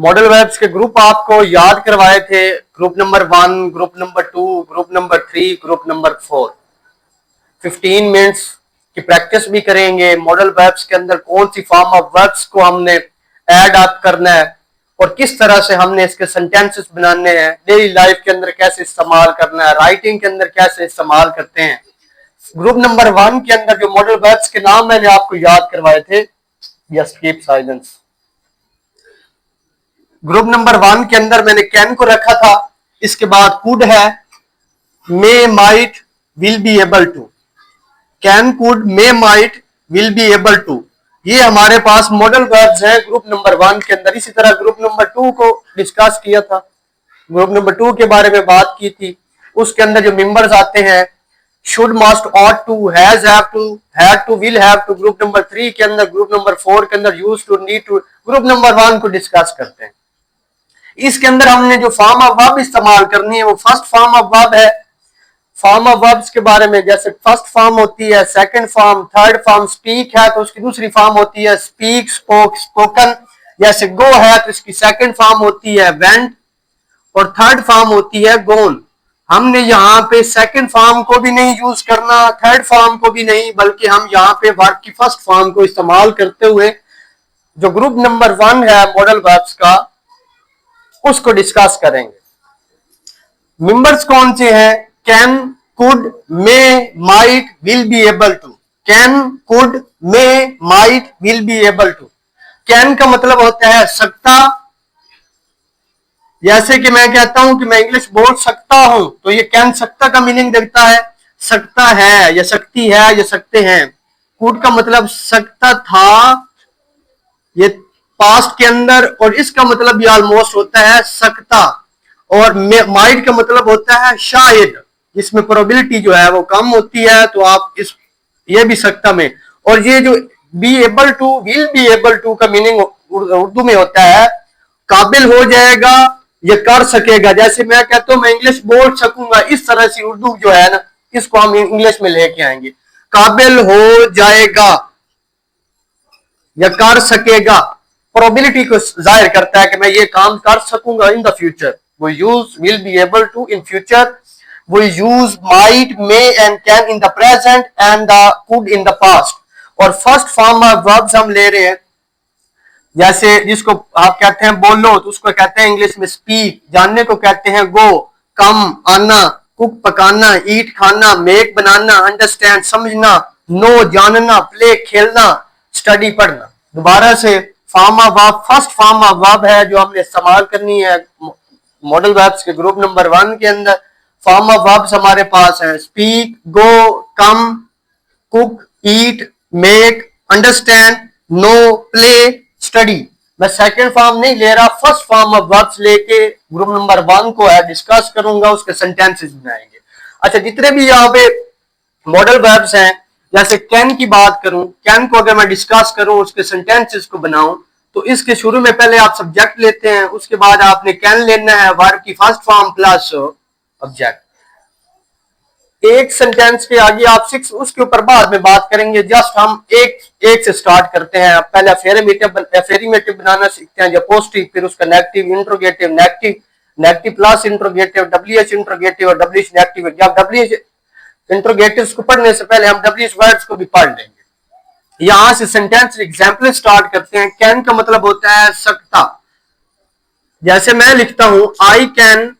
Model webs के group आपको याद करवाए थे, group number 1, group number 2, group number 3, group number 4। 15 minutes की प्रैक्टिस भी करेंगे। मॉडल वेब्स के अंदर कौन सी फॉर्म ऑफ वर्ब्स को हमने ऐड अप करना है और किस तरह से हमने इसके सेंटेंसेस बनाने हैं, डेली लाइफ के अंदर कैसे इस्तेमाल करना है, राइटिंग के अंदर कैसे इस्तेमाल करते हैं। ग्रुप नंबर 1 के अंदर जो मॉडल वेब्स के नाम मैंने आपको याद करवाए थे, just keep silence. Group number 1 के अंदर मैंने कैन को रखा था, इसके बाद कुड है, may, might, will be able to. Can, could, may, might, will be able to, ये हमारे पास मॉडल वर्ब्स हैं ग्रुप नंबर 1 के अंदर। इसी तरह ग्रुप नंबर 2 को डिस्कस किया था, ग्रुप नंबर 2 के बारे में बात की थी। उसके अंदर जो मेंबर्स आते हैं should, must, ought to, has, have to, had to, will have to. Group number 3 के अंदर, ग्रुप नंबर 4 के अंदर use to, need to. Group number 1 को डिस्कस करते हैं। इसके अंदर हमने जो फॉर्म ऑफ वर्ब इस्तेमाल करनी है वो फर्स्ट फॉर्म ऑफ वर्ब है। फॉर्म ऑफ वर्ब्स के बारे में, जैसे फर्स्ट फॉर्म होती है, second form, third form. Speak है तो उसकी दूसरी फॉर्म होती है स्पीक, स्पोक, स्पोकन। जैसे गो है तो इसकी सेकंड फॉर्म होती है वेंट और थर्ड फॉर्म होती है गोन। हमने यहाँ पे सेकंड फॉर्म को भी नहीं यूज करना, थर्ड फॉर्म को भी नहीं, बल्कि हम यहाँ पे वर्ब की फर्स्ट फॉर्म को इस्तेमाल करते हुए जो ग्रुप नंबर 1 है मॉडल वर्ब्स का, उसको डिस्कस करेंगे। मेंबर्स कौन से हैं? Can, could, may, might, will be able to. Can, could, may, might, will be able to. Can का मतलब होता है सकता। जैसे कि मैं कहता हूं कि मैं इंग्लिश बोल सकता हूं, तो ये कैन सकता का मीनिंग देता है, सकता है या सकती है या सकते हैं। कुड का मतलब सकता था, ये पास्ट के अंदर, और इसका मतलब भी ऑलमोस्ट होता है सकता। और माइट का मतलब होता है शायद, जिसमें प्रोबेबिलिटी जो है वो कम होती है, तो आप इस ये भी सकता में। और ये जो be able to, will be able to का मीनिंग उर्दू में होता है काबिल हो जाएगा या कर सकेगा। जैसे मैं कहता हूं मैं इंग्लिश बोल सकूंगा, इस तरह से उर्दू जो है ना, इसको हम इंग्लिश में लेके आएंगे। काबिल हो जाएगा या कर सकेगा, प्रोबेबिलिटी को जाहिर करता है कि मैं ये काम कर सकूंगा in the future. We use will be able to in future. We use might, may and can in the present and the could in the past. और फर्स्ट फॉर्म ऑफ वर्ब्स हम ले रहे हैं, जैसे जिसको आप कहते हैं बोलो तो उसको कहते हैं इंग्लिश में स्पीक। जानने को कहते हैं गो, कम आना, कुक पकाना, ईट खाना, मेक बनाना, अंडरस्टैंड समझना, नो जानना, प्ले खेलना, स्टडी पढ़ना। दोबारा से form of verb, first form of verb है जो हमने इस्तेमाल करनी है मॉडल वर्ब्स के ग्रुप नंबर 1 के अंदर। फॉर्म ऑफ वर्ब्स हमारे पास है speak, go, come, cook, eat, make, understand, know, play, study. मैं सेकंड फॉर्म नहीं ले रहा, फर्स्ट फॉर्म ऑफ वर्ब्स लेके ग्रुप नंबर 1 को है डिस्कस करूंगा, उसके सेंटेंसेस बनाएंगे। अच्छा, जितने भी यहाँ पे मॉडल वर्ब्स हैं, जैसे कैन की बात करूं, कैन को अगर मैं डिस्कस करूं, उसके सेंटेंसेस को बनाऊं, तो इसके शुरू में पहले आप सब्जेक्ट लेते हैं, उसके बाद आपने कैन लेना है, वर्ब की फर्स्ट फॉर्म प्लस ऑब्जेक्ट। एक सेंटेंस के आगे आप 6, उसके ऊपर बाद में बात करेंगे। जस्ट हम एक से स्टार्ट करते हैं। पहले अफेरिमेटिव बनाना सीखते हैं, अपोस्ट्रोफी, फिर उसका negative, interrogative, negative plus interrogative, WH interrogative और डब्ल्यूएच नेगेटिव। जब डब्ल्यूएच इंट्रोगेटिव्स को पढ़ने से पहले हम डब्ल्यूएच वर्ड्स को भी पढ़ लेंगे। यहां से सेंटेंस एग्जाम्पल स्टार्ट करते हैं। कैन का मतलब होता है सकता। जैसे मैं लिखता हूं आई कैन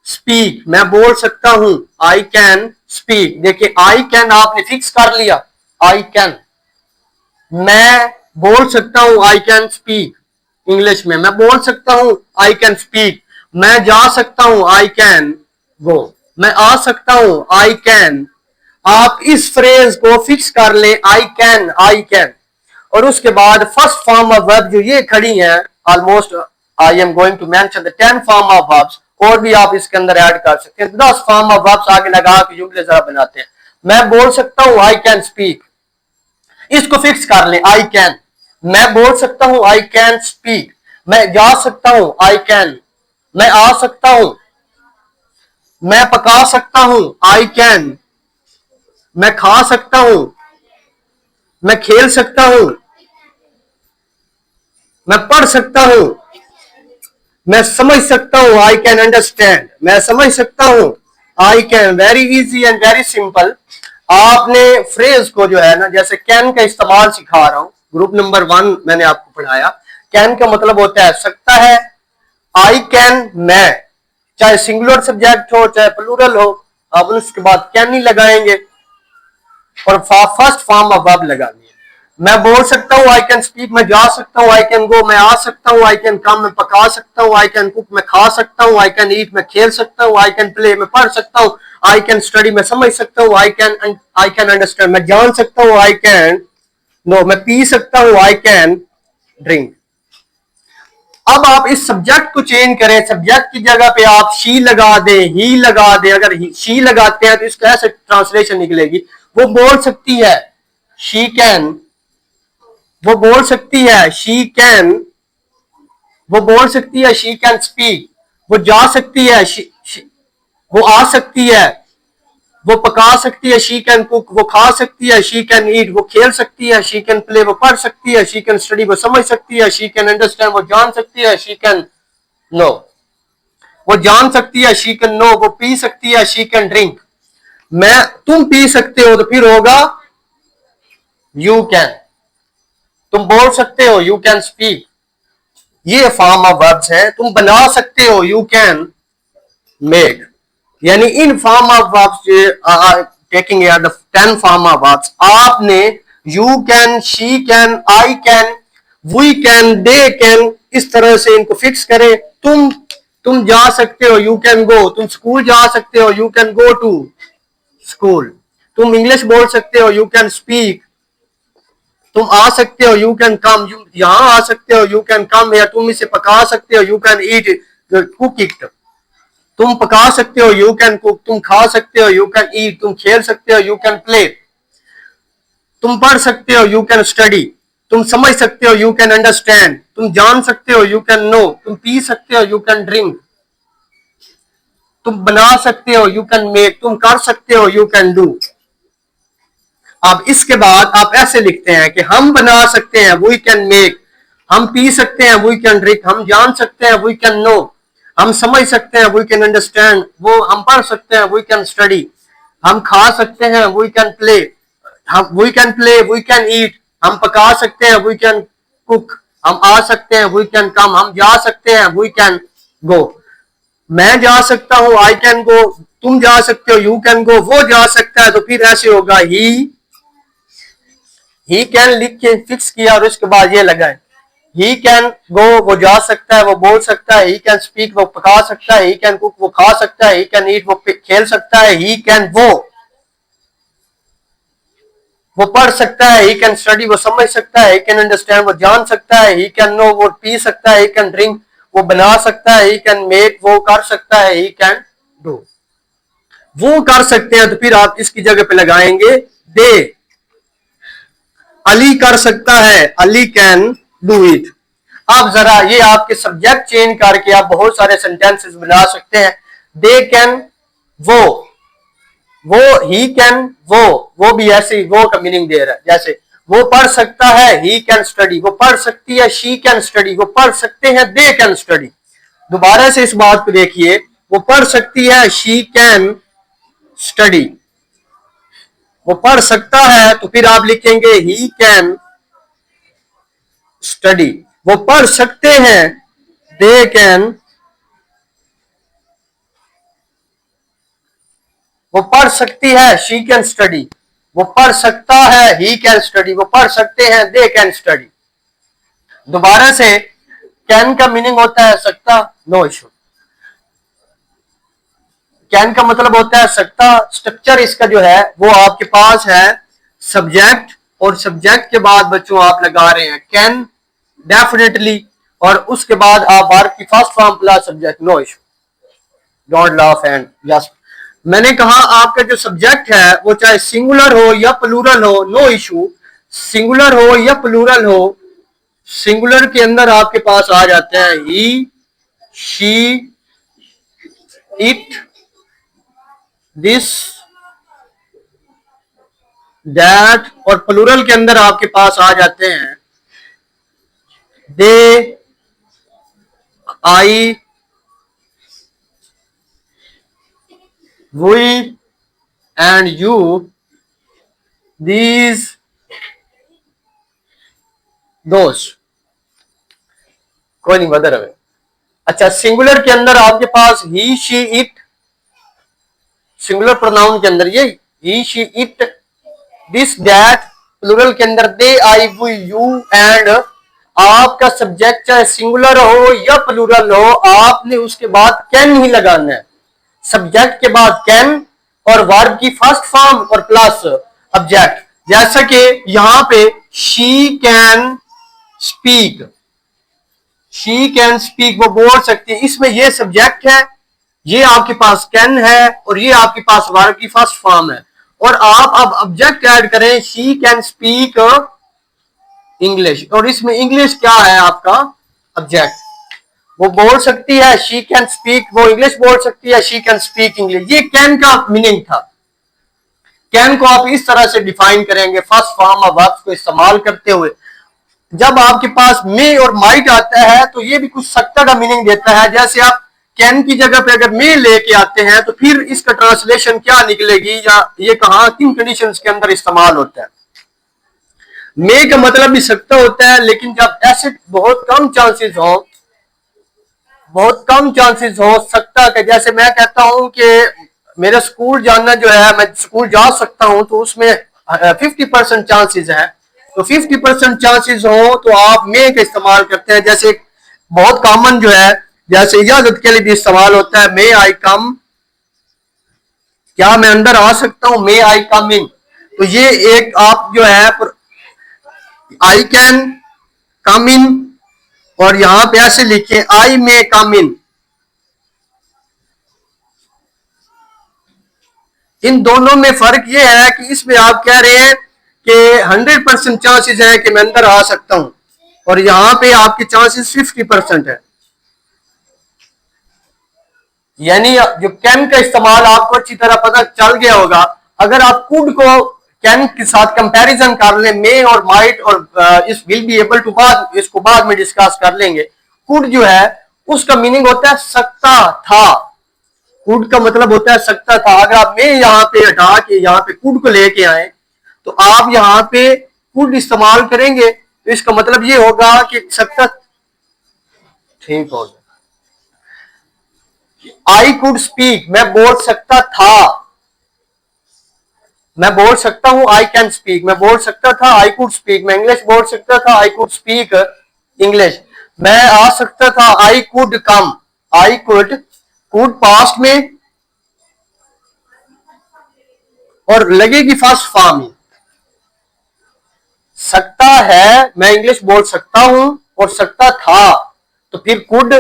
स्पीक, मैं बोल सकता हूं, आई कैन स्पीक। देखिए आई कैन आपने फिक्स कर लिया, आई कैन। मैं बोल सकता हूं, आई कैन स्पीक। इंग्लिश में मैं बोल सकता हूं, आई कैन स्पीक। मैं जा सकता हूं, आई कैन गो। मैं आ सकता हूं, आई कैन। आप इस फ्रेज को फिक्स कर ले, आई कैन, आई कैन। और उसके बाद फर्स्ट फॉर्म ऑफ वर्ब जो ये खड़ी है, almost I am going to mention the 10 form of verbs, और भी आप इसके अंदर ऐड कर सकते हैं। 10 फॉर्म ऑफ वर्ब्स आगे लगा के जुमले जरा बनाते हैं। मैं बोल सकता हूं, आई कैन स्पीक, इसको फिक्स कर ले, आई कैन। मैं बोल सकता हूं, आई कैन स्पीक। मैं जा सकता हूं, आई कैन। मैं आ सकता हूं, मैं पका सकता हूं, आई कैन। मैं खा सकता हूं, मैं खेल सकता हूं, मैं पढ़ सकता हूं, मैं समझ सकता हूं, आई कैन अंडरस्टैंड, मैं समझ सकता हूं, I can, very easy and very simple. आपने फ्रेज को जो है ना, जैसे कैन का इस्तेमाल सिखा रहा हूं, ग्रुप नंबर 1 मैंने आपको पढ़ाया। कैन का मतलब होता है सकता है, आई कैन मैं, चाहे सिंगुलर सब्जेक्ट हो चाहे प्लूरल हो, आप उसके बाद कैन ही लगाएंगे और फर्स्ट फॉर्म ऑफ वर्ब लगानी है। मैं बोल सकता हूँ आई कैन स्पीक, मैं जा सकता हूँ, आई कैन गो मैं आ सकता हूँ, आई कैन कम मैं पका सकता हूँ, आई कैन कुक मैं खा सकता हूँ, आई कैन ईट मैं खेल सकता हूँ, आई कैन प्ले मैं पढ़ सकता हूँ, आई कैन स्टडी मैं समझ सकता हूँ, आई कैन अंडरस्टैंड मैं जान सकता हूँ, आई कैन नो मैं पी सकता हूँ, आई कैन ड्रिंक। अब आप इस सब्जेक्ट को चेंज करें, सब्जेक्ट की जगह पे आप शी लगा दें, ही लगा दें। अगर शी लगाते हैं तो इसका ऐसे ट्रांसलेशन निकलेगी, वो बोल सकती है, शी कैन, वो बोल सकती है, शी कैन, वो बोल सकती है, शी कैन स्पीक, वो जा सकती है, वो आ सकती है, वो पका सकती है, शी कैन कुक, वो खा सकती है, शी कैन ईट, वो खेल सकती है, शी कैन प्ले, वो पढ़ सकती है, शी कैन स्टडी, वो समझ सकती है, शी कैन अंडरस्टैंड, वो जान सकती है, शी कैन नो, वो जान सकती है, शी कैन नो, वो पी सकती है, शी कैन ड्रिंक। मैं, तुम पी सकते हो तो फिर होगा यू कैन, तुम बोल सकते हो, यू कैन स्पीक, ये फॉर्म ऑफ वर्ब्स हैं। तुम बना सकते हो, यू कैन मेक, यानी इन form of verbs taking air the 10 form of verbs, आपने you can, she can, I can, we can, they can, इस तरह से इनको फिक्स करें। तुम जा सकते हो, यू कैन गो, तुम स्कूल जा सकते हो, you can go to school, तुम इंग्लिश बोल सकते हो, यू कैन स्पीक, तुम आ सकते हो, यू कैन कम, यहां आ सकते हो, यू कैन कम, या तुम इसे पका सकते हो, you can eat cook it, तुम पका सकते हो, यू कैन कुक, तुम खा सकते हो, यू कैन ईट, तुम खेल सकते हो, यू कैन प्ले, तुम पढ़ सकते हो, यू कैन स्टडी, तुम समझ सकते हो, यू कैन अंडरस्टैंड, तुम जान सकते हो, यू कैन नो, तुम पी सकते हो, यू कैन ड्रिंक, तुम बना सकते हो, यू कैन मेक, तुम कर सकते हो, यू कैन डू। अब इसके बाद आप ऐसे लिखते हैं कि हम बना सकते हैं, वी कैन मेक, हम पी सकते हैं, वी कैन ड्रिंक, हम जान सकते हैं, वी कैन नो, हम समझ सकते हैं, वी कैन अंडरस्टैंड, वो हम पढ़ सकते हैं, वी कैन स्टडी, हम खा सकते हैं, वी कैन प्ले, हम we can play, we can eat, हम पका सकते हैं, वी कैन कुक, हम आ सकते हैं, वी कैन कम, हम जा सकते हैं, वी कैन गो। मैं जा सकता हूं, आई कैन गो, तुम जा सकते हो, यू कैन गो, वो जा सकता है तो फिर ऐसे होगा ही कैन लिख के फिक्स किया और उसके बाद ये लगाए, ही कैन गो, वो जा सकता है, वो बोल सकता है, ही कैन स्पीक, वो पका सकता है, ही कैन कुक, वो खा सकता है, ही कैन ईट, वो खेल सकता है, ही कैन वो पढ़ सकता है, ही कैन स्टडी, वो समझ सकता है, ही कैन अंडरस्टैंड, वो जान सकता है, ही कैन नो, वो पी सकता है, ही कैन ड्रिंक, वो बना सकता है, ही कैन मेक, वो कर सकता है, ही कैन डू। वो कर सकते हैं तो फिर आप इसकी जगह पे लगाएंगे दे। अली कर सकता है, अली कैन डू इट। अब जरा ये आपके सब्जेक्ट चेंज करके आप बहुत सारे सेंटेंसेस बना सकते हैं। दे कैन, वो ही कैन, वो भी ऐसे ही वो का मीनिंग दे रहा है। जैसे वो पढ़ सकता है, ही कैन स्टडी, वो पढ़ सकती है, शी कैन स्टडी, वो पढ़ सकते हैं, दे कैन स्टडी। दोबारा से इस बात को देखिए, वो पढ़ सकती है, शी कैन स्टडी, वो पढ़ सकता है तो फिर आप लिखेंगे ही कैन स्टडी, वो पढ़ सकते हैं, दे कैन, वो पढ़ सकती है, शी कैन स्टडी, वो पढ़ सकता है, ही कैन स्टडी, वो पढ़ सकते हैं, दे कैन स्टडी। दोबारा से, कैन का मीनिंग होता है सकता, नो इशू। कैन का मतलब होता है सकता। स्ट्रक्चर इसका जो है वो आपके पास है सब्जेक्ट, और सब्जेक्ट के बाद बच्चों आप लगा रहे हैं कैन डेफिनेटली, और उसके बाद आप वर्ब की first form plus subject, no issue, don't laugh and yes. मैंने कहा आपका जो सब्जेक्ट है वो चाहे सिंगुलर हो या प्लूरल हो, नो इशू, सिंगुलर हो या प्लूरल हो। सिंगुलर के अंदर आपके पास आ जाते हैं ही, शी, इट, दिस, दैट, और प्लूरल के अंदर आपके पास आ जाते हैं दे, आई, we and you, these, those, कोई नहीं बदल रहे। अच्छा, सिंगुलर के अंदर आपके पास he she it, singular pronoun के अंदर ये he she it, this that, plural के अंदर they I we you and. आपका सब्जेक्ट चाहे सिंगुलर हो या प्लूरल हो, आपने उसके बाद कैन ही लगाना है। सब्जेक्ट के बाद कैन और वर्ब की फर्स्ट फॉर्म और प्लस ऑब्जेक्ट। जैसा कि यहां पे she can speak, she can speak, वो बोल सकती है। इसमें ये सब्जेक्ट है, ये आपके पास कैन है और ये आपके पास वर्ब की फर्स्ट फॉर्म है। और आप अब ऑब्जेक्ट ऐड करें, शी कैन स्पीक इंग्लिश, और इसमें इंग्लिश क्या है आपका ऑब्जेक्ट। वो बोल सकती है, शी कैन स्पीक, वो इंग्लिश बोल सकती है, शी कैन स्पीक इंग्लिश। ये कैन का मीनिंग था। कैन को आप इस तरह से डिफाइन करेंगे फर्स्ट फॉर्म ऑफ वर्ब्स को इस्तेमाल करते हुए। जब आपके पास मे और माइट आता है तो ये भी कुछ सकता का मीनिंग देता है। जैसे आप कैन की जगह पे अगर मे लेके आते हैं तो फिर इसका ट्रांसलेशन क्या निकलेगी, या ये कहां किन कंडीशंस के अंदर इस्तेमाल होता है। मे का मतलब भी सकता होता है, लेकिन जब ऐसे बहुत कम चांसेस हो, बहुत कम चांसेस हो सकता के, जैसे मैं कहता हूं कि मेरा स्कूल जाना जो है, मैं स्कूल जा सकता हूं, तो उसमें 50% चांसेस है। तो 50% चांसेस हो तो आप मे का इस्तेमाल करते हैं। जैसे बहुत कॉमन जो है, जैसे इजाजत के लिए भी इस्तेमाल होता है, मे आई कम, क्या मैं अंदर आ सकता हूं, मे आई कम इन। तो ये एक आप जो है आई कैन कम इन, और यहां पे ऐसे लिखे आई मे कम इन। इन दोनों में फर्क यह है कि इसमें आप कह रहे हैं कि 100% चांसेस है कि मैं अंदर आ सकता हूं, और यहां पे आपके चांसेस 50% है। यानी जो कैन का इस्तेमाल आपको अच्छी तरह पता चल गया होगा। अगर आप कुड को कैन के साथ कंपैरिजन कर लें, मे और माइट, और इस विल बी एबल टू, बाद इसको बाद में डिस्कस कर लेंगे। कुड जो है उसका मीनिंग होता है सकता था। कुड का मतलब होता है सकता था। अगर आप मे यहाँ पे हटा के यहाँ पे कुड को लेके आए तो आप यहाँ पे कुड इस्तेमाल करेंगे, तो इसका मतलब ये होगा कि सकता, ठीक हो गया। आई कुड स्पीक, मैं बोल सकता था, मैं बोल सकता हूं, आई कैन स्पीक, मैं बोल सकता था, आई कुड स्पीक, मैं इंग्लिश बोल सकता था, आई कुड स्पीक इंग्लिश। मैं आ सकता था, I could come, I could past में और लगेगी फर्स्ट फॉर्म में। सकता है, मैं इंग्लिश बोल सकता हूं, और सकता था तो फिर कुड,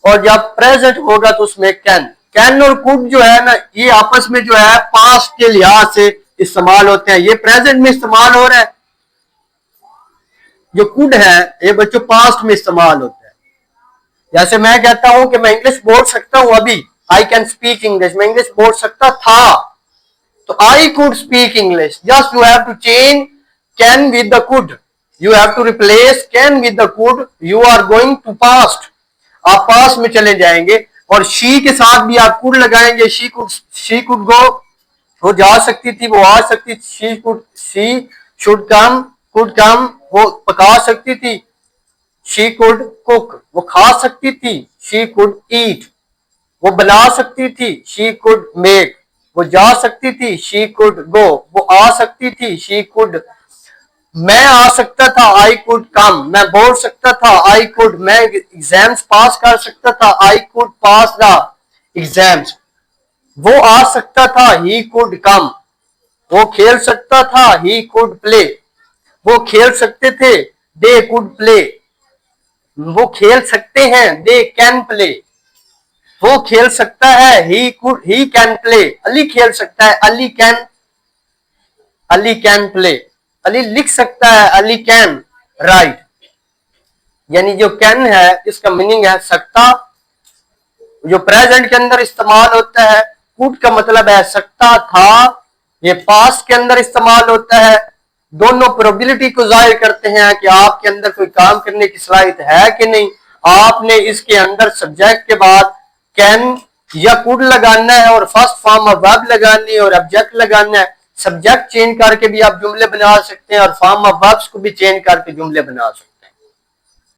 और जब प्रेजेंट होगा तो उसमें कैन। कैन और कुड जो है ना, ये आपस में जो है पास्ट के लिहाज से इस्तेमाल होते हैं। ये प्रेजेंट में इस्तेमाल हो रहा है, जो कुड है ये बच्चों पास्ट में इस्तेमाल होता है। जैसे मैं कहता हूं कि मैं इंग्लिश बोल सकता हूं अभी, आई कैन स्पीक इंग्लिश, मैं इंग्लिश बोल सकता था, तो I could speak English. Just you have to change can with the could, you have to replace can with the could, you are going to past, आप पास में चले जाएंगे। और शी के साथ भी आप कुड लगाएंगे, शी कुड गो, वो जा सकती थी, वो आ सकती थी, she should come, could come, वो पका सकती थी, शी कुड कुक, वो खा सकती थी, शी कुड ईट, वो बना सकती थी, शी कुड मेक, वो जा सकती थी, शी कुड गो, वो आ सकती थी, शी कुड। मैं आ सकता था, आई कुड कम, मैं बोल सकता था, आई कुड, मैं एग्जाम्स पास कर सकता था, I could pass the exams. वो आ सकता था, ही कुड कम, वो खेल सकता था, ही कुड प्ले, वो खेल सकते थे, दे कुड प्ले, वो खेल सकते हैं, दे कैन प्ले, वो खेल सकता है, ही कैन प्ले, अली खेल सकता है, अली कैन प्ले, अली लिख सकता है, अली कैन राइट। यानी जो कैन है इसका मीनिंग है सकता, जो प्रेजेंट के अंदर इस्तेमाल होता है। कुड का मतलब है सकता था, ये पास्ट के अंदर इस्तेमाल होता है। दोनों प्रोबेबिलिटी को जाहिर करते हैं कि आपके अंदर कोई काम करने की सलाहियत है कि नहीं। आपने इसके अंदर सब्जेक्ट के बाद कैन या कुड लगाना है और फर्स्ट फॉर्म ऑफ वर्ब लगानी है और ऑब्जेक्ट लगाना है। सब्जेक्ट चेंज करके भी आप जुमले बना सकते हैं और फॉर्म ऑफ वर्ब्स को भी चेंज करके जुमले बना सकते हैं।